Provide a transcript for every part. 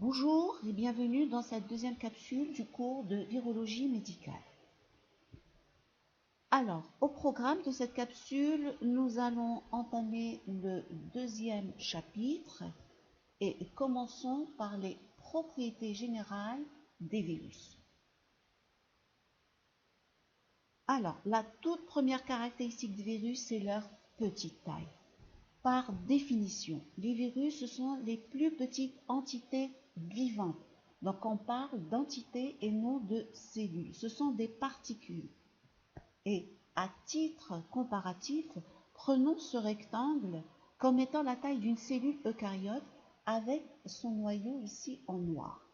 Bonjour et bienvenue dans cette deuxième capsule du cours de virologie médicale. Alors, au programme de cette capsule, nous allons entamer le deuxième chapitre et commençons par les propriétés générales des virus. Alors, la toute première caractéristique des virus, c'est leur petite taille. Par définition, les virus, ce sont les plus petites entités vivantes. Donc on parle d'entités et non de cellules. Ce sont des particules. Et à titre comparatif, prenons ce rectangle comme étant la taille d'une cellule eucaryote avec son noyau ici en noir.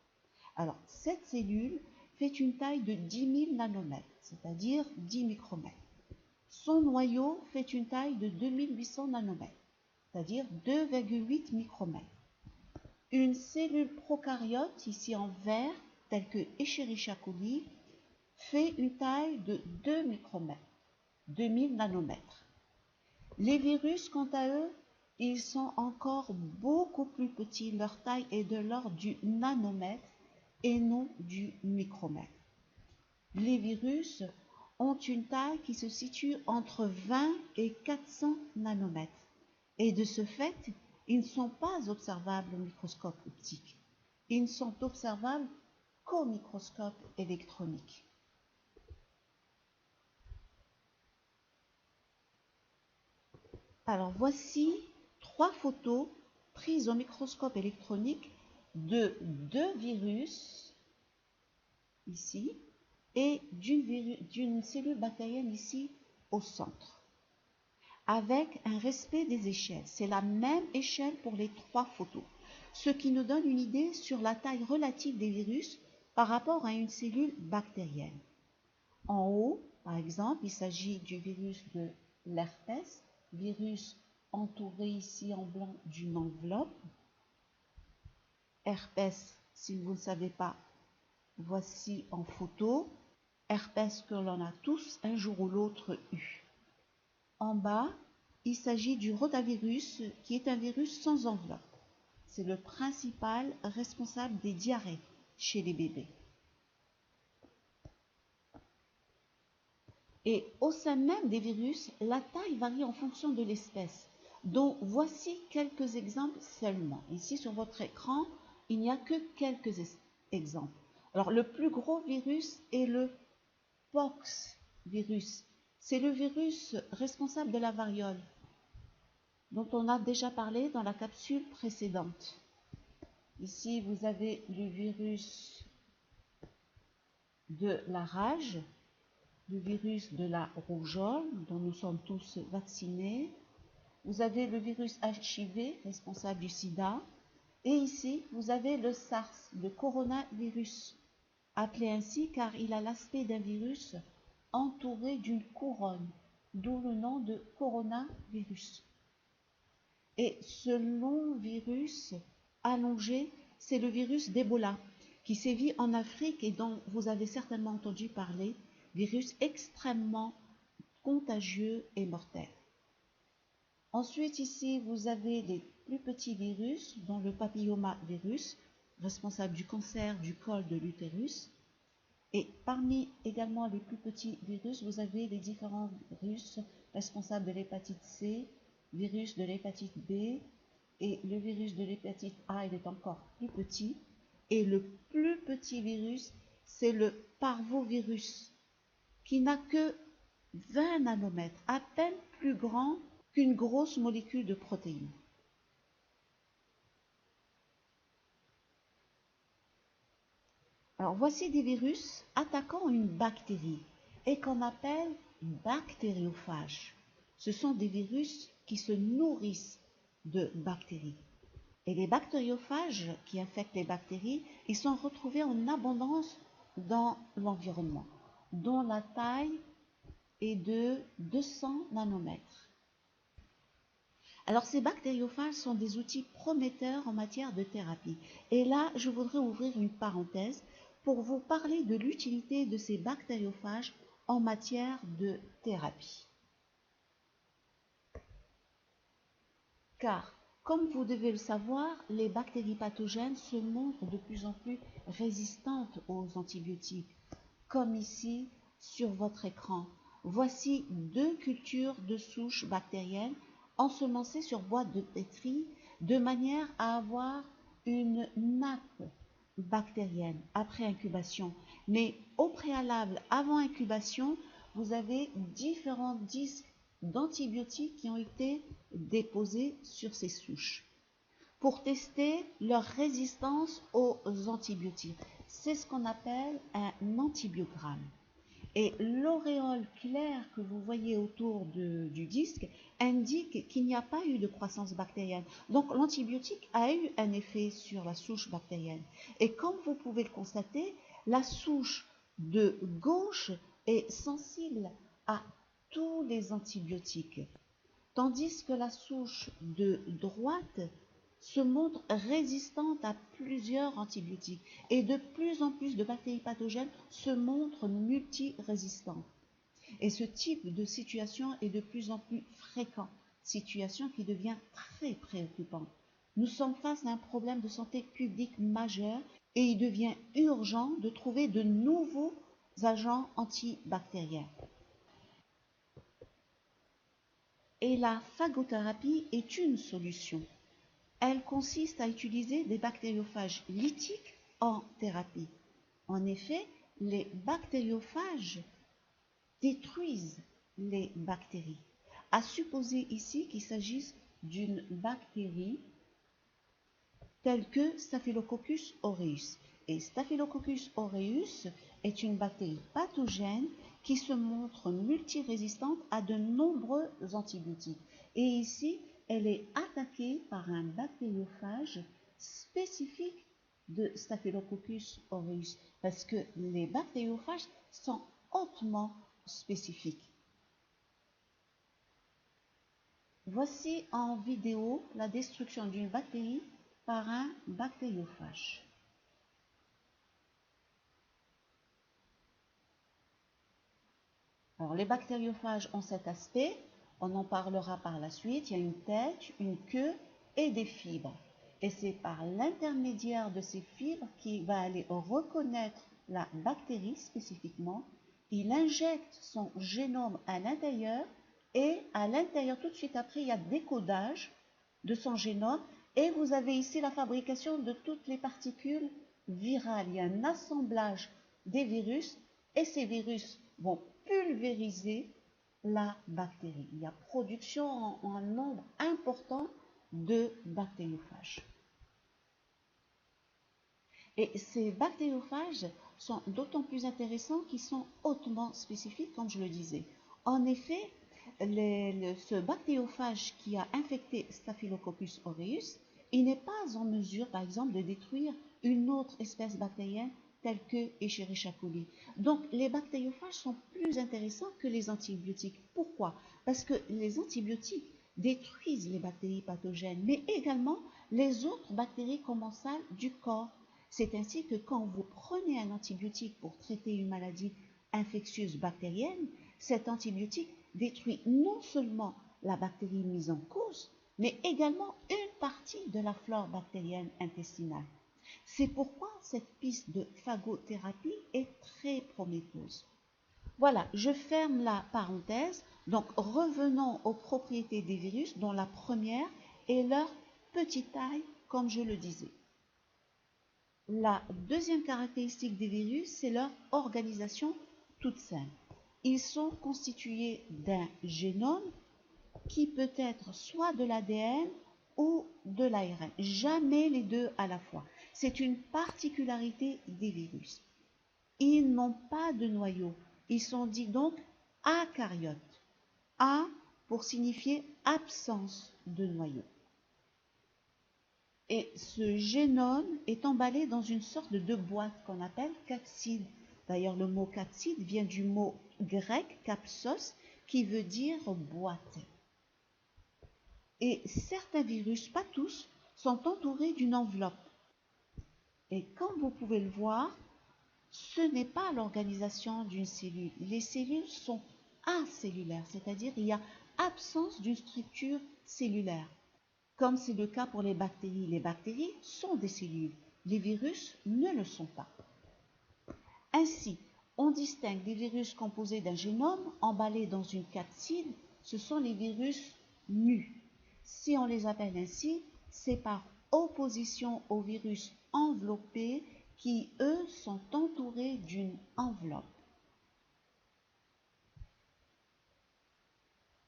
Alors cette cellule fait une taille de 10 000 nanomètres, c'est-à-dire 10 micromètres. Son noyau fait une taille de 2800 nanomètres, c'est-à-dire 2,8 micromètres. Une cellule prokaryote, ici en vert, telle que Escherichia coli, fait une taille de 2 micromètres, 2000 nanomètres. Les virus, quant à eux, ils sont encore beaucoup plus petits. Leur taille est de l'ordre du nanomètre et non du micromètre. Les virus ont une taille qui se situe entre 20 et 400 nanomètres. Et de ce fait, ils ne sont pas observables au microscope optique. Ils ne sont observables qu'au microscope électronique. Alors voici 3 photos prises au microscope électronique de 2 virus, ici, et d'une cellule bactérienne ici au centre, avec un respect des échelles. C'est la même échelle pour les 3 photos, ce qui nous donne une idée sur la taille relative des virus par rapport à une cellule bactérienne. En haut, par exemple, il s'agit du virus de l'herpès, virus entouré ici en blanc d'une enveloppe. Herpès, si vous ne savez pas, voici en photo. Herpès que l'on a tous un jour ou l'autre eu. En bas, il s'agit du rotavirus qui est un virus sans enveloppe. C'est le principal responsable des diarrhées chez les bébés. Et au sein même des virus, la taille varie en fonction de l'espèce. Donc voici quelques exemples seulement. Ici sur votre écran, il n'y a que quelques exemples. Alors le plus gros virus est le pox virus. C'est le virus responsable de la variole, dont on a déjà parlé dans la capsule précédente. Ici, vous avez le virus de la rage, le virus de la rougeole, dont nous sommes tous vaccinés. Vous avez le virus HIV, responsable du sida. Et ici, vous avez le SARS, le coronavirus, appelé ainsi car il a l'aspect d'un virus entouré d'une couronne, d'où le nom de coronavirus. Et ce long virus allongé, c'est le virus d'Ebola, qui sévit en Afrique et dont vous avez certainement entendu parler, virus extrêmement contagieux et mortel. Ensuite, ici, vous avez les plus petits virus, dont le papillomavirus, responsable du cancer du col de l'utérus. Et parmi également les plus petits virus, vous avez les différents virus responsables de l'hépatite C, virus de l'hépatite B, et le virus de l'hépatite A, il est encore plus petit. Et le plus petit virus, c'est le parvovirus, qui n'a que 20 nanomètres, à peine plus grand qu'une grosse molécule de protéines. Alors voici des virus attaquant une bactérie et qu'on appelle bactériophages. Ce sont des virus qui se nourrissent de bactéries. Et les bactériophages qui infectent les bactéries, ils sont retrouvés en abondance dans l'environnement, dont la taille est de 200 nanomètres. Alors ces bactériophages sont des outils prometteurs en matière de thérapie. Et là, je voudrais ouvrir une parenthèse pour vous parler de l'utilité de ces bactériophages en matière de thérapie. Car Comme vous devez le savoir, les bactéries pathogènes se montrent de plus en plus résistantes aux antibiotiques, comme ici sur votre écran. Voici 2 cultures de souches bactériennes ensemencées sur boîte de pétri de manière à avoir une nappe bactérienne après incubation. Mais au préalable, avant incubation, vous avez différents disques d'antibiotiques qui ont été déposés sur ces souches pour tester leur résistance aux antibiotiques. C'est ce qu'on appelle un antibiogramme. Et l'auréole claire que vous voyez autour du disque indique qu'il n'y a pas eu de croissance bactérienne. Donc l'antibiotique a eu un effet sur la souche bactérienne. Et comme vous pouvez le constater, la souche de gauche est sensible à tous les antibiotiques, tandis que la souche de droite se montre résistante à plusieurs antibiotiques et de plus en plus de bactéries pathogènes se montrent multirésistantes. Et ce type de situation est de plus en plus fréquent, situation qui devient très préoccupante. Nous sommes face à un problème de santé publique majeur et il devient urgent de trouver de nouveaux agents antibactériens. Et la phagothérapie est une solution. Elle consiste à utiliser des bactériophages lytiques en thérapie. En effet, les bactériophages détruisent les bactéries. À supposer ici qu'il s'agisse d'une bactérie telle que Staphylococcus aureus. Et Staphylococcus aureus est une bactérie pathogène qui se montre multirésistante à de nombreux antibiotiques. Et ici, elle est attaquée par un bactériophage spécifique de Staphylococcus aureus, parce que les bactériophages sont hautement spécifiques. Voici en vidéo la destruction d'une bactérie par un bactériophage. Alors, les bactériophages ont cet aspect, on en parlera par la suite. Il y a une tête, une queue et des fibres. Et c'est par l'intermédiaire de ces fibres qu'il va aller reconnaître la bactérie spécifiquement. Il injecte son génome à l'intérieur et à l'intérieur, tout de suite après, il y a décodage de son génome et vous avez ici la fabrication de toutes les particules virales. Il y a un assemblage des virus et ces virus vont pulvériser la bactérie. Il y a production en un nombre important de bactériophages. Et ces bactériophages sont d'autant plus intéressants qu'ils sont hautement spécifiques, comme je le disais. En effet, ce bactériophage qui a infecté Staphylococcus aureus, il n'est pas en mesure, par exemple, de détruire une autre espèce bactérienne telle que Escherichia coli. Donc, les bactériophages sont plus intéressants que les antibiotiques. Pourquoi? Parce que les antibiotiques détruisent les bactéries pathogènes, mais également les autres bactéries commensales du corps. C'est ainsi que quand vous prenez un antibiotique pour traiter une maladie infectieuse bactérienne, cet antibiotique détruit non seulement la bactérie mise en cause, mais également une partie de la flore bactérienne intestinale. C'est pourquoi cette piste de phagothérapie est très prometteuse. Voilà, je ferme la parenthèse. Donc revenons aux propriétés des virus, dont la première est leur petite taille, comme je le disais. La deuxième caractéristique des virus, c'est leur organisation toute simple. Ils sont constitués d'un génome qui peut être soit de l'ADN ou de l'ARN, jamais les deux à la fois. C'est une particularité des virus. Ils n'ont pas de noyau, ils sont dits donc acaryotes. A pour signifier absence de noyau. Et ce génome est emballé dans une sorte de boîte qu'on appelle capside. D'ailleurs, le mot capside vient du mot grec kapsos qui veut dire boîte. Et certains virus, pas tous, sont entourés d'une enveloppe. Et comme vous pouvez le voir, ce n'est pas l'organisation d'une cellule. Les cellules sont acellulaires, c'est-à-dire il y a absence d'une structure cellulaire. comme c'est le cas pour les bactéries. Les bactéries sont des cellules, les virus ne le sont pas. Ainsi, on distingue les virus composés d'un génome emballé dans une capside, ce sont les virus nus. Si on les appelle ainsi, c'est par opposition aux virus enveloppés qui, eux, sont entourés d'une enveloppe.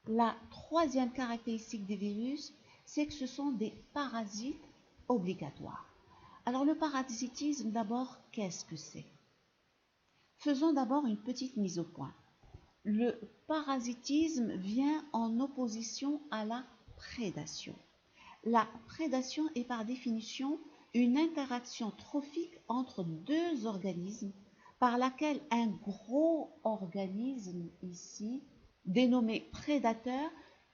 La troisième caractéristique des virus, c'est que ce sont des parasites obligatoires. Alors le parasitisme, d'abord, qu'est-ce que c'est? Faisons d'abord une petite mise au point. Le parasitisme vient en opposition à la prédation. La prédation est par définition une interaction trophique entre deux organismes par laquelle un gros organisme, ici, dénommé prédateur,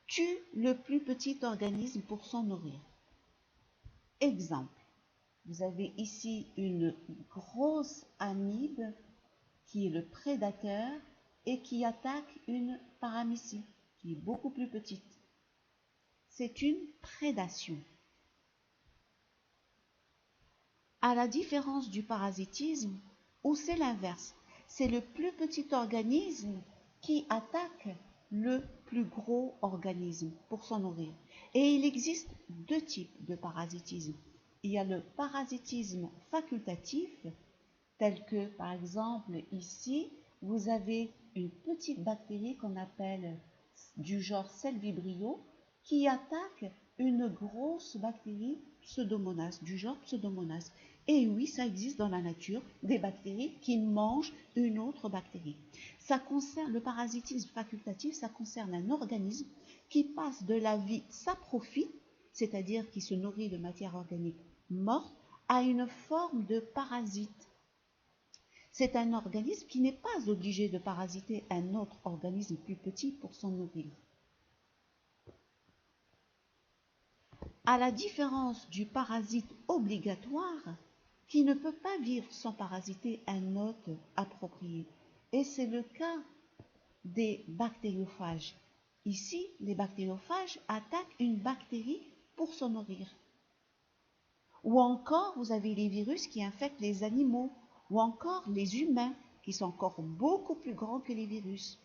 tue le plus petit organisme pour s'en nourrir. Exemple, vous avez ici une grosse amibe qui est le prédateur et qui attaque une paramécie qui est beaucoup plus petite. C'est une prédation. À la différence du parasitisme, où c'est l'inverse, c'est le plus petit organisme qui attaque le plus gros organisme pour s'en nourrir. Et il existe deux types de parasitisme. Il y a le parasitisme facultatif, tel que par exemple ici, vous avez une petite bactérie qu'on appelle du genre Celvibrio qui attaque une grosse bactérie Pseudomonas, du genre Pseudomonas. Et oui, ça existe dans la nature, des bactéries qui mangent une autre bactérie. Ça concerne le parasitisme facultatif, ça concerne un organisme qui passe de la vie saprophyte, c'est-à-dire qui se nourrit de matière organique morte, à une forme de parasite. C'est un organisme qui n'est pas obligé de parasiter un autre organisme plus petit pour s'en nourrir. À la différence du parasite obligatoire, qui ne peut pas vivre sans parasiter un hôte approprié. Et c'est le cas des bactériophages. Ici, les bactériophages attaquent une bactérie pour s'en nourrir. Ou encore, vous avez les virus qui infectent les animaux, ou encore les humains, qui sont encore beaucoup plus grands que les virus.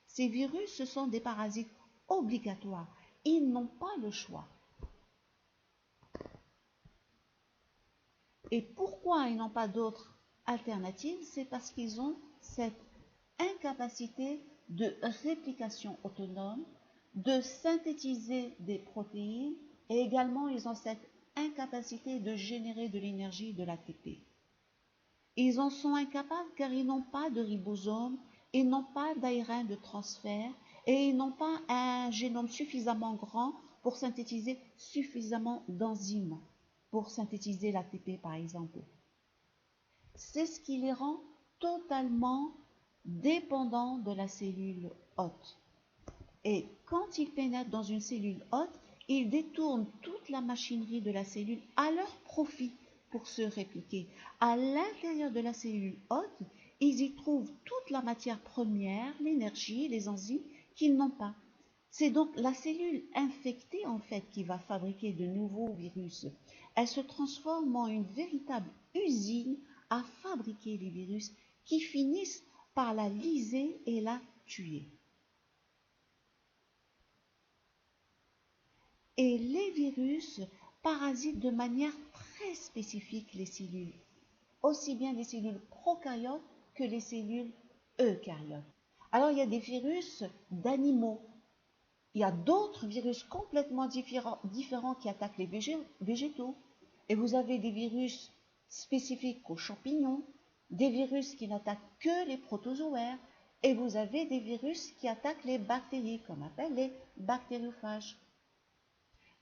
Ces virus, ce sont des parasites obligatoires. Ils n'ont pas le choix. Et pourquoi ils n'ont pas d'autre alternative? C'est parce qu'ils ont cette incapacité de réplication autonome, de synthétiser des protéines, et également ils ont cette incapacité de générer de l'énergie, de l'ATP. Ils en sont incapables car ils n'ont pas de ribosome, ils n'ont pas d'ARN de transfert et ils n'ont pas un génome suffisamment grand pour synthétiser suffisamment d'enzymes pour synthétiser l'ATP par exemple. C'est ce qui les rend totalement dépendants de la cellule hôte. Et quand ils pénètrent dans une cellule hôte, ils détournent toute la machinerie de la cellule à leur profit pour se répliquer. À l'intérieur de la cellule hôte, ils y trouvent toute la matière première, l'énergie, les enzymes qu'ils n'ont pas. C'est donc la cellule infectée en fait qui va fabriquer de nouveaux virus. Elle se transforme en une véritable usine à fabriquer les virus qui finissent par la liser et la tuer. Et les virus parasitent de manière très spécifique les cellules, aussi bien les cellules prokaryotes que les cellules eucaryotes. Alors il y a des virus d'animaux. Il y a d'autres virus complètement différents qui attaquent les végétaux. Et vous avez des virus spécifiques aux champignons, des virus qui n'attaquent que les protozoaires, et vous avez des virus qui attaquent les bactéries, qu'on appelle les bactériophages.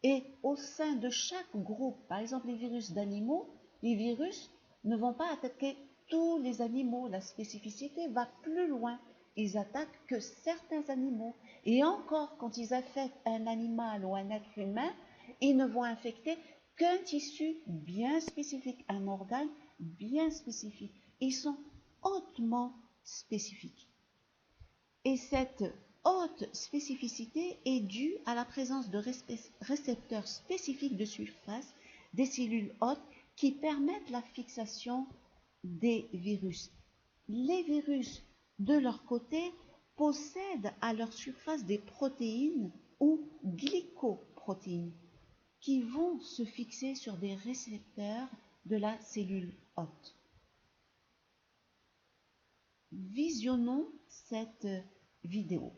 Et au sein de chaque groupe, par exemple les virus d'animaux, les virus ne vont pas attaquer tous les animaux. La spécificité va plus loin. Ils attaquent que certains animaux. Et encore, quand ils affectent un animal ou un être humain, ils ne vont infecter qu'un tissu bien spécifique, un organe bien spécifique. Ils sont hautement spécifiques. Et cette haute spécificité est due à la présence de récepteurs spécifiques de surface des cellules hôtes qui permettent la fixation des virus. Les virus, de leur côté, possèdent à leur surface des protéines ou glycoprotéines qui vont se fixer sur des récepteurs de la cellule hôte. Visionnons cette vidéo.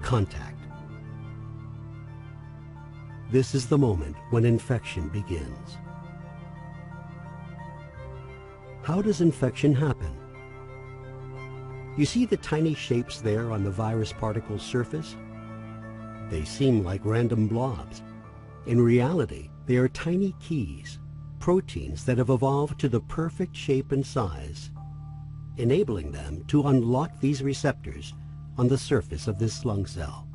Contact. This is the moment when infection begins. How does infection happen? You see the tiny shapes there on the virus particle's surface? They seem like random blobs. In reality, they are tiny keys, proteins that have evolved to the perfect shape and size, enabling them to unlock these receptors on the surface of this lung cell.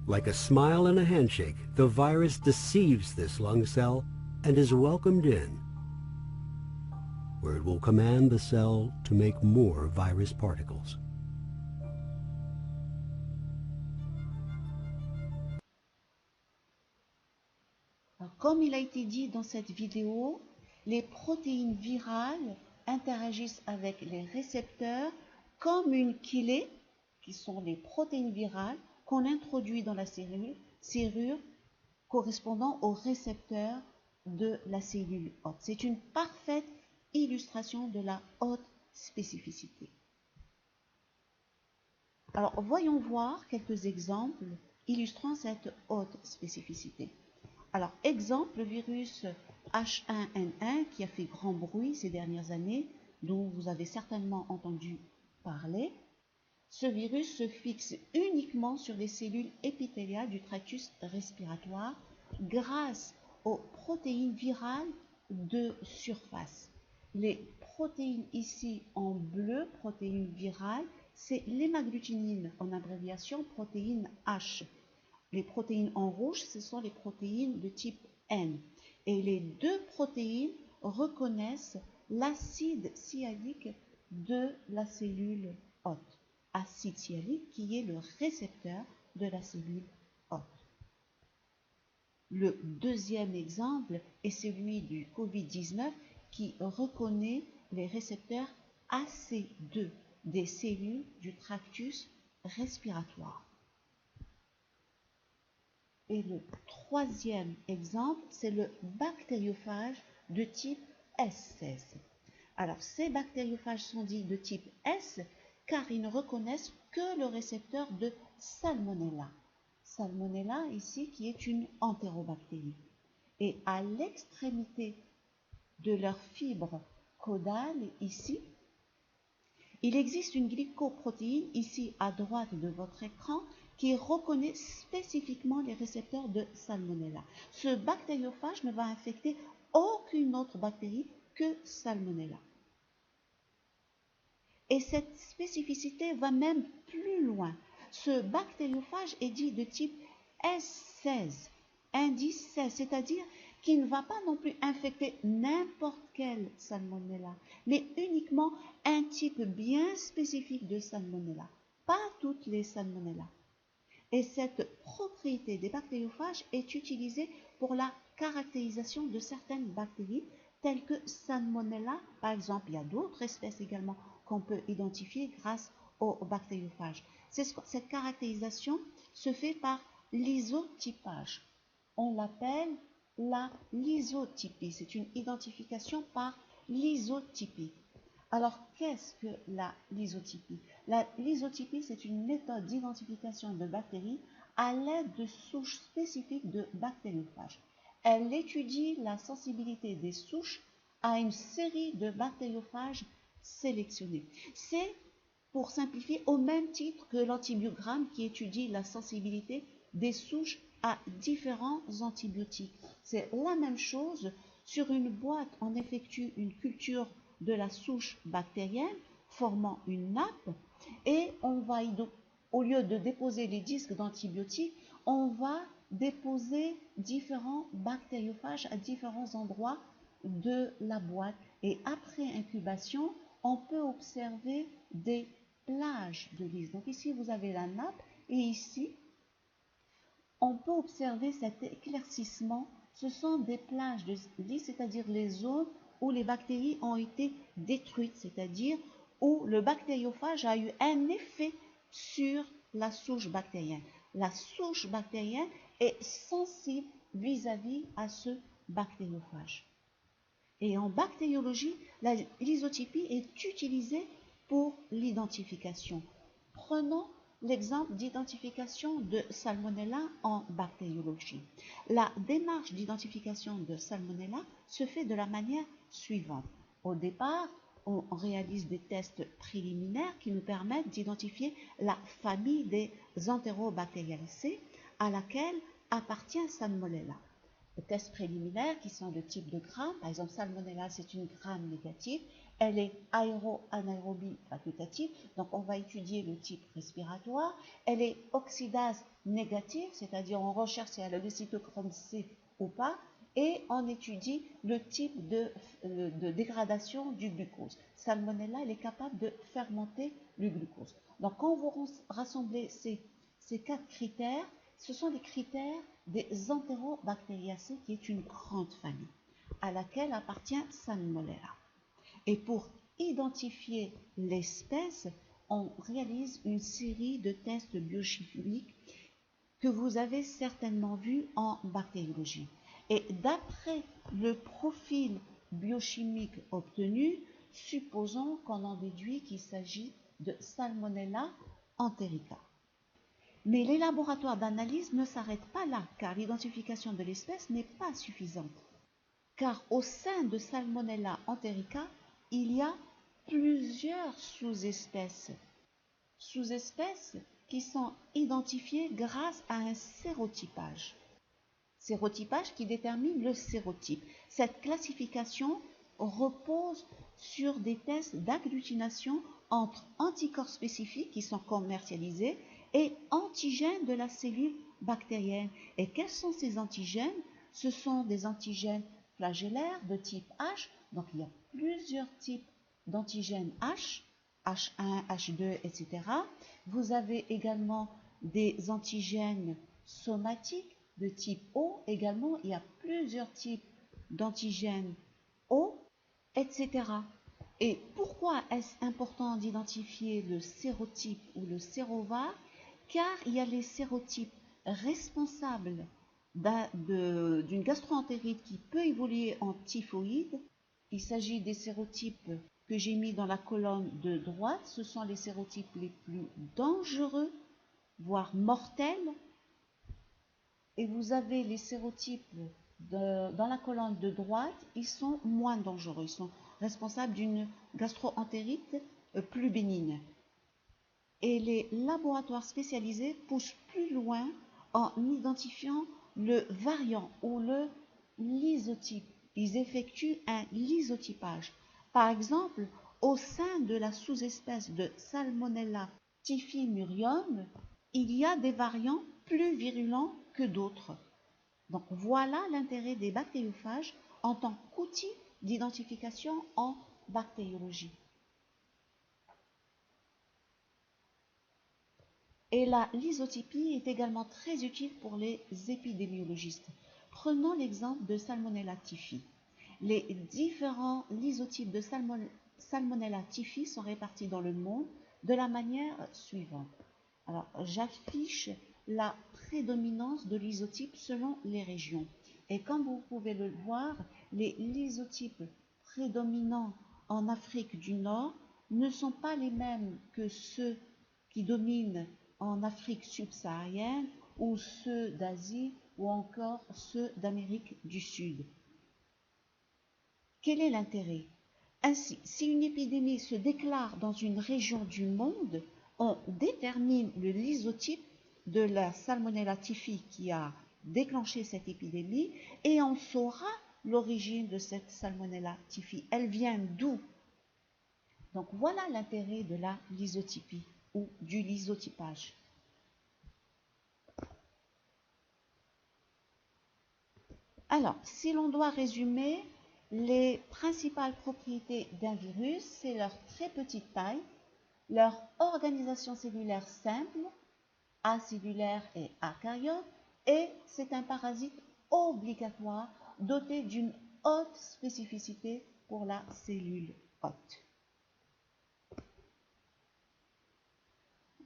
Like a smile and a handshake, the virus deceives this lung cell and is welcomed in, where it will command the cell to make more virus particles. Comme il a été dit dans cette vidéo, les protéines virales interagissent avec les récepteurs comme une kilée, qui sont les protéines virales qu'on introduit dans la serrure correspondant aux récepteurs de la cellule hôte. C'est une parfaite illustration de la haute spécificité. Alors, voyons voir quelques exemples illustrant cette haute spécificité. Alors, exemple, le virus H1N1 qui a fait grand bruit ces dernières années, dont vous avez certainement entendu parler. Ce virus se fixe uniquement sur les cellules épithéliales du tractus respiratoire grâce aux protéines virales de surface. Les protéines ici en bleu, protéines virales, c'est l'hémagglutinine, en abréviation protéine H. Les protéines en rouge, ce sont les protéines de type N. Et les deux protéines reconnaissent l'acide sialique de la cellule hôte. Acide sialique qui est le récepteur de la cellule hôte. Le deuxième exemple est celui du Covid-19 qui reconnaît les récepteurs AC2 des cellules du tractus respiratoire. Et le troisième exemple, c'est le bactériophage de type S16. Alors, ces bactériophages sont dits de type S car ils ne reconnaissent que le récepteur de Salmonella. Salmonella, ici, qui est une entérobactérie. Et à l'extrémité de leur fibre caudale, ici, il existe une glycoprotéine, ici à droite de votre écran, qui reconnaît spécifiquement les récepteurs de Salmonella. Ce bactériophage ne va infecter aucune autre bactérie que Salmonella. Et cette spécificité va même plus loin. Ce bactériophage est dit de type S16, indice 16, c'est-à-dire qu'il ne va pas non plus infecter n'importe quelle Salmonella, mais uniquement un type bien spécifique de Salmonella, pas toutes les Salmonella. Et cette propriété des bactériophages est utilisée pour la caractérisation de certaines bactéries, telles que Salmonella, par exemple. Il y a d'autres espèces également qu'on peut identifier grâce aux bactériophages. Cette caractérisation se fait par l'isotypage. On l'appelle la lysotypie. C'est une identification par lysotypie. Alors, qu'est-ce que la lysotypie? La lysotypie, c'est une méthode d'identification de bactéries à l'aide de souches spécifiques de bactériophages. Elle étudie la sensibilité des souches à une série de bactériophages sélectionnés. C'est, pour simplifier, au même titre que l'antibiogramme qui étudie la sensibilité des souches à différents antibiotiques. C'est la même chose. Sur une boîte, on effectue une culture de la souche bactérienne formant une nappe et on va, au lieu de déposer les disques d'antibiotiques, on va déposer différents bactériophages à différents endroits de la boîte. Et après incubation, on peut observer des plages de lys. Donc ici, vous avez la nappe et ici, on peut observer cet éclaircissement. Ce sont des plages de lys, c'est-à-dire les zones où les bactéries ont été détruites, c'est-à-dire où le bactériophage a eu un effet sur la souche bactérienne. La souche bactérienne est sensible vis-à-vis à ce bactériophage. Et en bactériologie, la lysotypie est utilisée pour l'identification. Prenons l'exemple d'identification de Salmonella en bactériologie. La démarche d'identification de Salmonella se fait de la manière suivante. Au départ, on réalise des tests préliminaires qui nous permettent d'identifier la famille des Enterobacteriaceae à laquelle appartient Salmonella. Les tests préliminaires qui sont de type de Gram, par exemple Salmonella c'est une Gram négative, elle est aéro-anaérobie facultative, donc on va étudier le type respiratoire, elle est oxydase négative, c'est-à-dire on recherche si elle a le cytochrome C ou pas, et on étudie le type de dégradation du glucose. Salmonella, elle est capable de fermenter le glucose. Donc quand vous rassemblez ces 4 critères, ce sont les critères des Enterobacteriaceae, qui est une grande famille, à laquelle appartient Salmonella. Et pour identifier l'espèce, on réalise une série de tests biochimiques que vous avez certainement vus en bactériologie. Et d'après le profil biochimique obtenu, supposons qu'on en déduit qu'il s'agit de Salmonella enterica. Mais les laboratoires d'analyse ne s'arrêtent pas là, car l'identification de l'espèce n'est pas suffisante. Car au sein de Salmonella enterica, il y a plusieurs sous-espèces. Sous-espèces qui sont identifiées grâce à un sérotypage. Sérotypage qui détermine le sérotype. Cette classification repose sur des tests d'agglutination entre anticorps spécifiques qui sont commercialisés et antigènes de la cellule bactérienne. Et quels sont ces antigènes? Ce sont des antigènes flagellaires de type H. Donc il y a plusieurs types d'antigènes H, H1, H2, etc. Vous avez également des antigènes somatiques de type O. Également, il y a plusieurs types d'antigènes O, etc. Et pourquoi est-ce important d'identifier le sérotype ou le sérovar? Car il y a les sérotypes responsables d'une gastroentérite qui peut évoluer en typhoïde. Il s'agit des sérotypes que j'ai mis dans la colonne de droite. Ce sont les sérotypes les plus dangereux, voire mortels. Et vous avez les sérotypes dans la colonne de droite, ils sont moins dangereux. Ils sont responsables d'une gastroentérite plus bénigne. Et les laboratoires spécialisés poussent plus loin en identifiant le variant ou le lysotype. Ils effectuent un lysotypage. Par exemple, au sein de la sous-espèce de Salmonella typhimurium, il y a des variants plus virulents que d'autres. Donc voilà l'intérêt des bactériophages en tant qu'outil d'identification en bactériologie. Et la lysotypie est également très utile pour les épidémiologistes. Prenons l'exemple de Salmonella typhi. Les différents lysotypes de Salmonella typhi sont répartis dans le monde de la manière suivante. Alors, j'affiche la prédominance de lysotypes selon les régions. Et comme vous pouvez le voir, les lysotypes prédominants en Afrique du Nord ne sont pas les mêmes que ceux qui dominent en Afrique subsaharienne ou ceux d'Asie ou encore ceux d'Amérique du Sud. Quel est l'intérêt? Ainsi, si une épidémie se déclare dans une région du monde, on détermine le lysotype de la Salmonella typhi qui a déclenché cette épidémie et on saura l'origine de cette Salmonella typhi. Elle vient d'où? Donc voilà l'intérêt de la lysotypie ou du lysotypage. Alors, si l'on doit résumer, les principales propriétés d'un virus, c'est leur très petite taille, leur organisation cellulaire simple, acellulaire et eucaryote, et c'est un parasite obligatoire doté d'une haute spécificité pour la cellule hôte.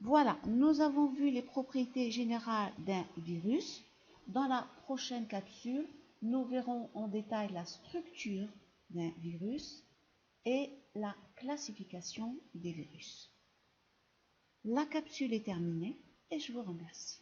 Voilà, nous avons vu les propriétés générales d'un virus. Dans la prochaine capsule, nous verrons en détail la structure d'un virus et la classification des virus. La capsule est terminée et je vous remercie.